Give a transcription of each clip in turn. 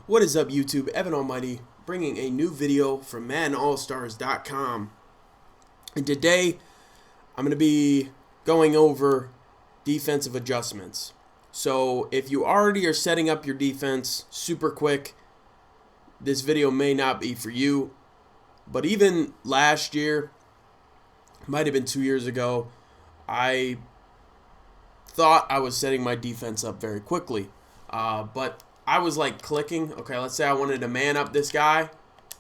What is up, YouTube? Evan Almighty bringing a new video from MaddenAllStars.com. And today I'm going to be going over defensive adjustments. So if you already are setting up your defense super quick, this video may not be for you. But even last year, might have been 2 years ago, I thought I was setting my defense up very quickly. But I was like clicking. Okay, let's say I wanted to man up this guy.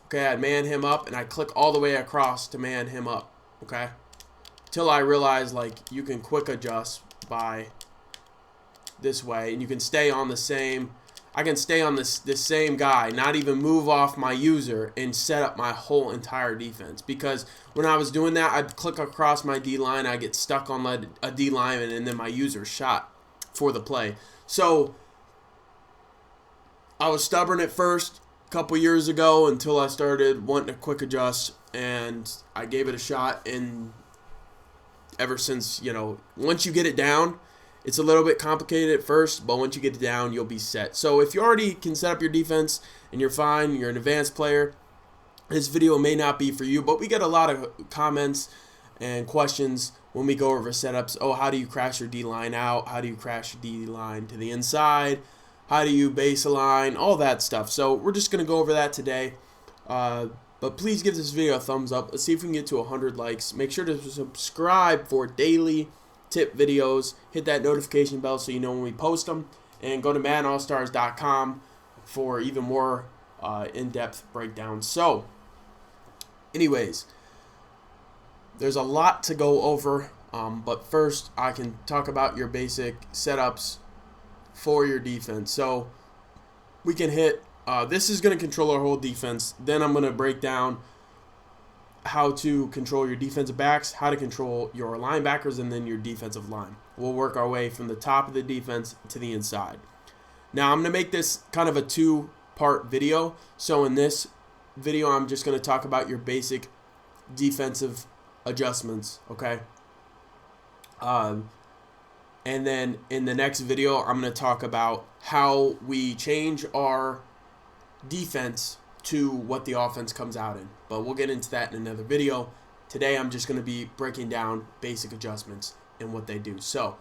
Okay, I'd man him up, and I'd click all the way across to man him up. Okay, till I realized like you can quick adjust by this way, and you can stay on the same. I can stay on this same guy, not even move off my user, and set up my whole entire defense. Because when I was doing that, I'd click across my D line, I get stuck on a D lineman, and then my user shot for the play. So I was stubborn at first, a couple years ago, until I started wanting to quick adjust, and I gave it a shot. And ever since, once you get it down, it's a little bit complicated at first, but once you get it down, you'll be set. So if you already can set up your defense and you're fine, you're an advanced player, this video may not be for you. But we get a lot of comments and questions when we go over setups. Oh, how do you crash your D-line out? How do you crash your D-line to the inside? How do you base align? All that stuff. So we're just going to go over that today. But please give this video a thumbs up. Let's see if we can get to 100 likes. Make sure to subscribe for daily tip videos. Hit that notification bell so you know when we post them. And go to MaddenAllStars.com for even more in-depth breakdowns. So, anyways, there's a lot to go over. But first, I can talk about your basic setups for your defense. So we can hit this is going to control our whole defense. Then I'm going to break down how to control your defensive backs, how to control your linebackers, and then your defensive line. We'll work our way from the top of the defense to the inside. Now I'm going to make this kind of a two-part video. So in this video, I'm just going to talk about your basic defensive adjustments, okay? And then in the next video, I'm going to talk about how we change our defense to what the offense comes out in. But we'll get into that in another video. Today, I'm just going to be breaking down basic adjustments and what they do. So,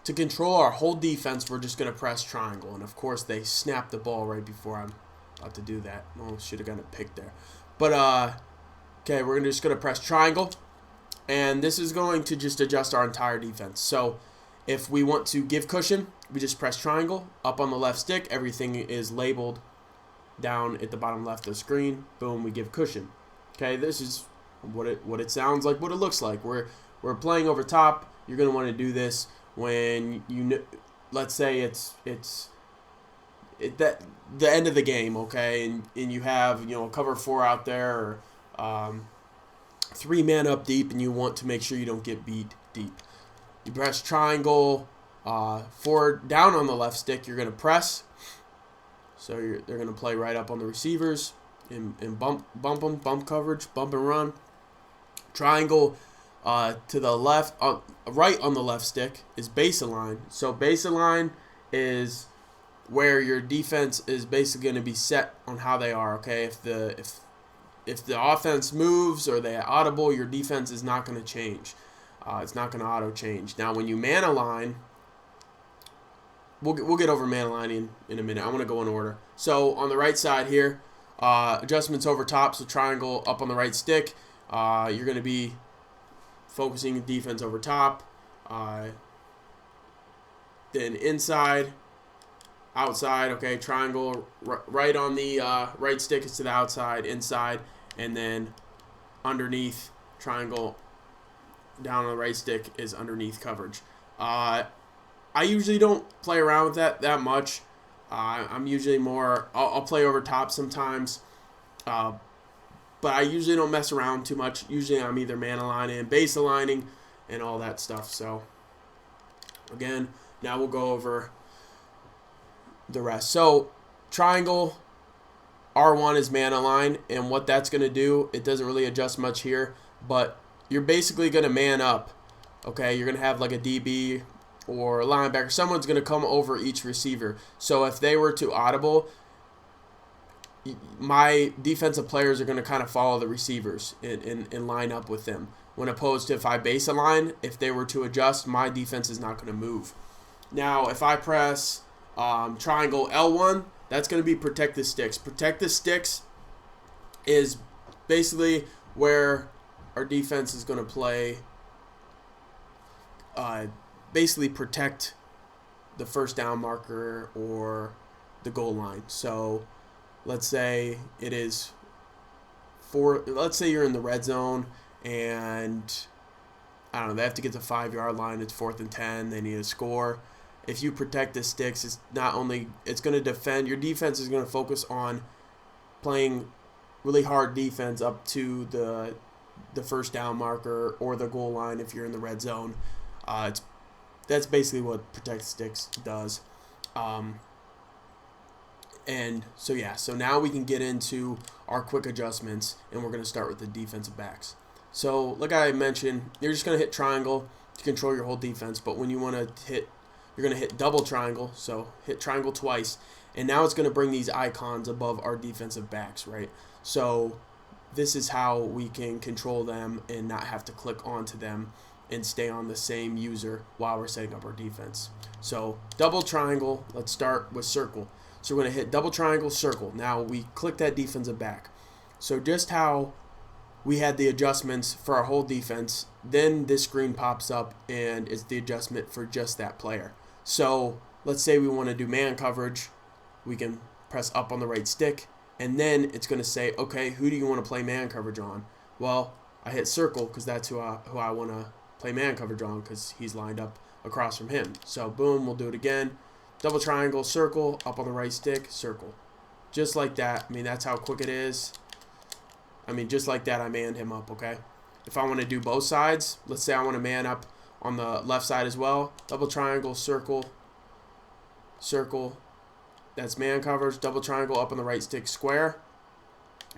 to control our whole defense, we're just going to press triangle. And, of course, they snapped the ball right before I'm about to do that. Well, should have gotten a pick there. But, okay, we're just going to press triangle. And this is going to just adjust our entire defense. So, if we want to give cushion, we just press triangle. Up on the left stick, everything is labeled down at the bottom left of the screen. Boom, we give cushion. Okay, this is what it sounds like, what it looks like. We're playing over top. You're going to want to do this when let's say it's the end of the game, okay, and you have a cover 4 out there, or 3 man up deep, and you want to make sure you don't get beat deep. You press triangle. Down on the left stick, you're going to press. So they're going to play right up on the receivers and bump them, bump coverage, bump and run. Triangle to the left, right on the left stick is base align. So base align is where your defense is basically going to be set on how they are. Okay, if the offense moves or they audible, your defense is not going to change. It's not going to auto change. Now, when you man align, we'll get over man aligning in a minute. I want to go in order. So on the right side here, adjustments over top. So triangle up on the right stick. You're going to be focusing defense over top. Then inside, outside. Okay, triangle right on the right stick is to the outside, inside, and then underneath, triangle down on the right stick is underneath coverage. I usually don't play around with that much. I'm usually more, I'll play over top sometimes, but I usually don't mess around too much. Usually I'm either man aligning, base aligning, and all that stuff. So again, now we'll go over the rest. So triangle, R1 is man align, and what that's going to do, it doesn't really adjust much here, but you're basically going to man up. Okay, you're going to have like a DB or a linebacker. Someone's going to come over each receiver. So if they were to audible, my defensive players are going to kind of follow the receivers and line up with them. When opposed to if I base a line, if they were to adjust, my defense is not going to move. Now, if I press triangle L1, that's going to be protect the sticks. Protect the sticks is basically where our defense is going to play, basically protect the first down marker or the goal line. So let's say it is let's say you're in the red zone and I don't know, they have to get to the 5-yard line, it's 4th and 10, they need a score. If you protect the sticks, it's not only, it's going to defend, your defense is going to focus on playing really hard defense up to the first down marker or the goal line if you're in the red zone. That's basically what protect sticks does. And so yeah, so now we can get into our quick adjustments, and we're going to start with the defensive backs. So like I mentioned, you're just going to hit triangle to control your whole defense, but when you want to hit, you're going to hit double triangle, so hit triangle twice, and now it's going to bring these icons above our defensive backs, right? So this is how we can control them and not have to click onto them and stay on the same user while we're setting up our defense. So double triangle, let's start with circle. So we're going to hit double triangle, circle. Now we click that defensive back. So just how we had the adjustments for our whole defense, then this screen pops up and it's the adjustment for just that player. So let's say we want to do man coverage. We can press up on the right stick, and then it's going to say, okay, who do you want to play man coverage on? Well, I hit circle because that's who I want to play man coverage on because he's lined up across from him. So boom, we'll do it again. Double triangle, circle, up on the right stick, circle. Just like that. I mean, that's how quick it is. I mean, just like that, I manned him up, okay? If I want to do both sides, let's say I want to man up on the left side as well. Double triangle, circle, circle. That's man coverage. Double triangle, up on the right stick, square.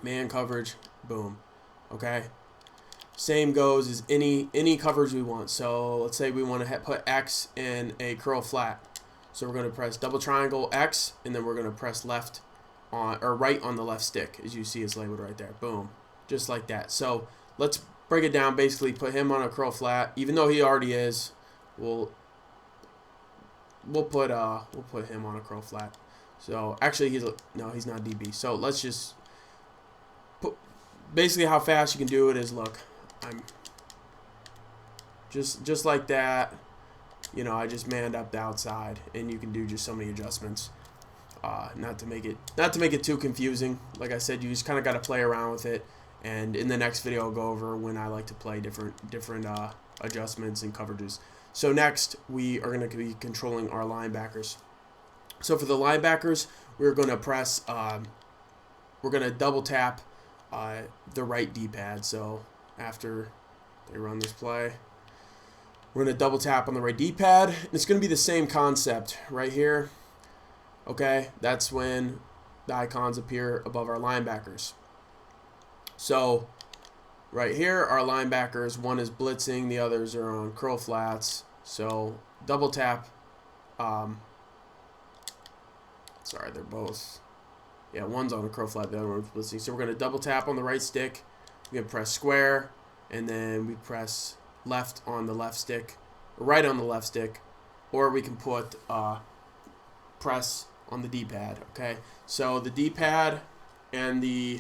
Man coverage, boom, okay? Same goes as any coverage we want. So let's say we want to put X in a curl flat. So we're going to press double triangle X, and then we're going to press left on or right on the left stick, as you see it's labeled right there. Boom, just like that. So let's break it down. Basically, put him on a curl flat, even though he already is. We'll put him on a curl flat. So actually, he's not DB. So let's just put basically how fast you can do it is look. I'm just like that. You know, I just manned up the outside, and you can do just so many adjustments. Not to make it too confusing. Like I said, you just kind of got to play around with it. And in the next video, I'll go over when I like to play different adjustments and coverages. So next, we are going to be controlling our linebackers. So for the linebackers, we're going to press. We're going to double tap the right D-pad. So after they run this play, we're going to double tap on the right D-pad. It's going to be the same concept right here. Okay, that's when the icons appear above our linebackers. So right here, our linebackers, one is blitzing, the others are on curl flats. So double tap. Sorry, they're both. Yeah, one's on a curl flat, the other one's blitzing. So we're going to double tap on the right stick. We're going to press square, and then we press left on the left stick, right on the left stick, or we can put press on the D-pad. Okay, so the D-pad and the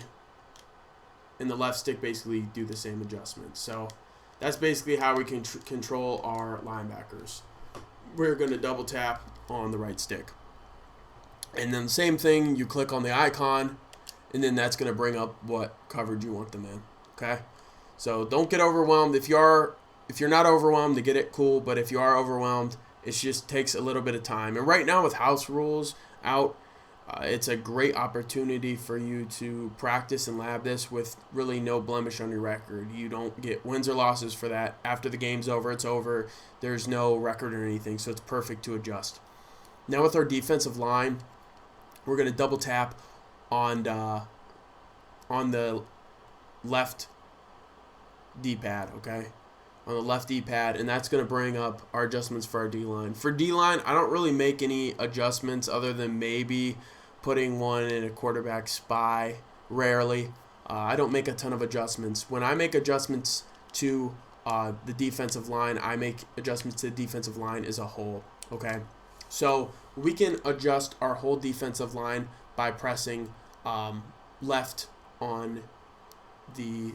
left stick basically do the same adjustment. So that's basically how we can control our linebackers. We're going to double tap on the right stick, and then the same thing. You click on the icon, and then that's going to bring up what coverage you want them in. Okay, so don't get overwhelmed. If you're not overwhelmed, to get it, cool. But if you are overwhelmed, it just takes a little bit of time. And right now with house rules out, it's a great opportunity for you to practice and lab this with really no blemish on your record. You don't get wins or losses for that. After the game's over, it's over. There's no record or anything, so it's perfect to adjust. Now with our defensive line, we're going to double tap on the left D-pad, okay? On the left D-pad, and that's going to bring up our adjustments for our D-line. For D-line, I don't really make any adjustments other than maybe putting one in a quarterback spy, rarely. I don't make a ton of adjustments. When I make adjustments to the defensive line, I make adjustments to the defensive line as a whole. Okay, so we can adjust our whole defensive line by pressing left on the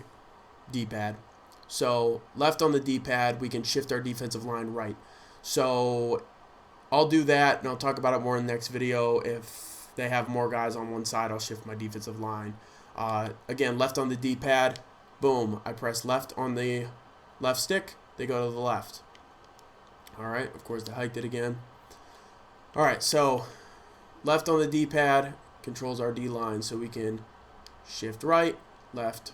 D-pad. So left on the D-pad, we can shift our defensive line right. So I'll do that, and I'll talk about it more in the next video. If they have more guys on one side, I'll shift my defensive line. Again, left on the D-pad, boom. I press left on the left stick, they go to the left. All right, of course, I hiked it again. All right, so left on the D-pad controls our D-line, so we can shift right, left,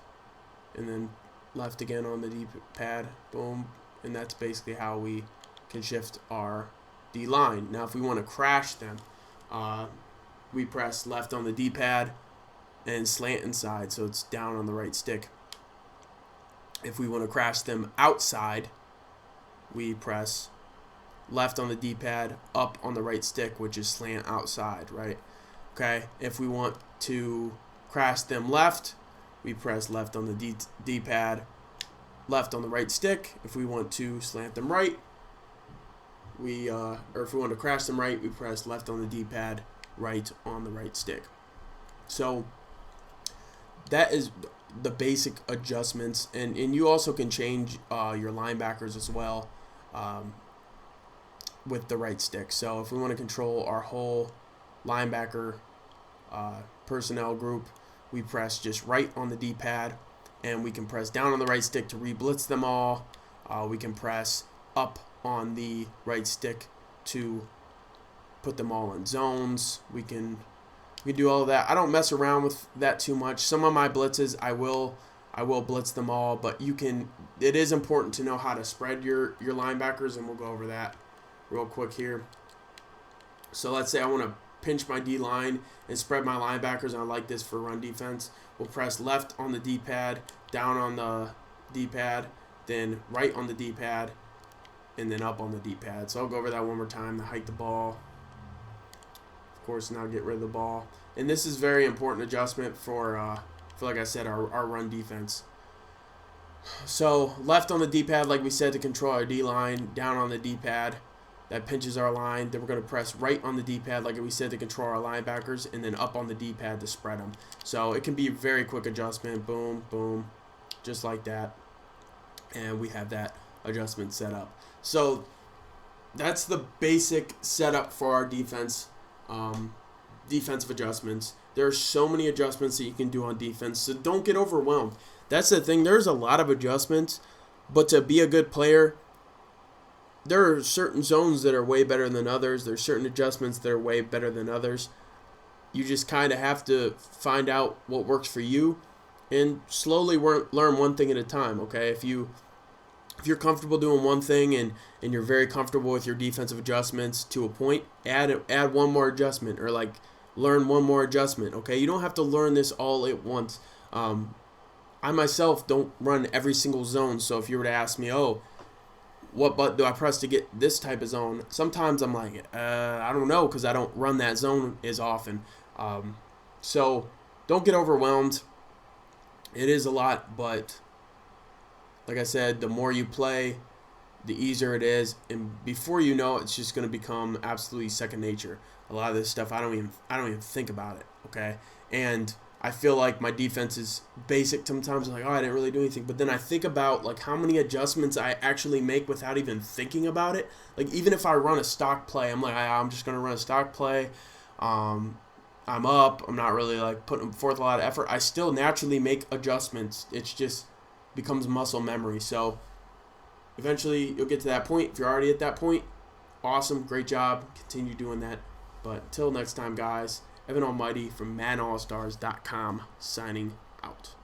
and then left again on the D-pad, boom. And that's basically how we can shift our D-line. Now, if we want to crash them, we press left on the D-pad and slant inside, so it's down on the right stick. If we want to crash them outside, we press left on the D-pad, up on the right stick, which is slant outside, right? Okay, if we want to crash them left, we press left on the D-pad, left on the right stick. If we want to slant them right, or if we want to crash them right, we press left on the D-pad, right on the right stick. So that is the basic adjustments, and you also can change your linebackers as well with the right stick. So if we want to control our whole linebacker personnel group, we press just right on the D-pad, and we can press down on the right stick to re-blitz them all. We can press up on the right stick to put them all in zones. We can do all of that. I don't mess around with that too much. Some of my blitzes, I will blitz them all, but it is important to know how to spread your linebackers, and we'll go over that real quick here. So let's say I want to pinch my D-line and spread my linebackers, and I like this for run defense. We'll press left on the D-pad, down on the D-pad, then right on the D-pad, and then up on the D-pad. So I'll go over that one more time to hike the ball. Of course, now get rid of the ball. And this is very important adjustment for like I said, our run defense. So left on the D-pad, like we said, to control our D-line, down on the D-pad. That pinches our line. Then we're going to press right on the D-pad, like we said, to control our linebackers, and then up on the D-pad to spread them. So it can be a very quick adjustment. Boom, boom, just like that. And we have that adjustment set up. So that's the basic setup for our defense, defensive adjustments. There are so many adjustments that you can do on defense, so don't get overwhelmed. That's the thing. There's a lot of adjustments, but to be a good player, there are certain zones that are way better than others. There's certain adjustments that are way better than others. You just kind of have to find out what works for you and slowly learn one thing at a time, okay? If you're comfortable doing one thing and you're very comfortable with your defensive adjustments to a point, add one more adjustment, or like learn one more adjustment, okay? You don't have to learn this all at once. I myself don't run every single zone, so if you were to ask me, what button do I press to get this type of zone? Sometimes I'm like, I don't know, because I don't run that zone as often. So don't get overwhelmed. It is a lot, but like I said, the more you play, the easier it is, and before you know it, it's just going to become absolutely second nature. A lot of this stuff, I don't even think about it, okay? And I feel like my defense is basic sometimes. I'm like, I didn't really do anything. But then I think about like how many adjustments I actually make without even thinking about it. Like even if I run a stock play, I'm like, I'm just going to run a stock play. I'm up. I'm not really like putting forth a lot of effort. I still naturally make adjustments. It's just becomes muscle memory. So eventually you'll get to that point. If you're already at that point, awesome. Great job. Continue doing that. But until next time, guys. Evan Almighty from MaddenAllStars.com signing out.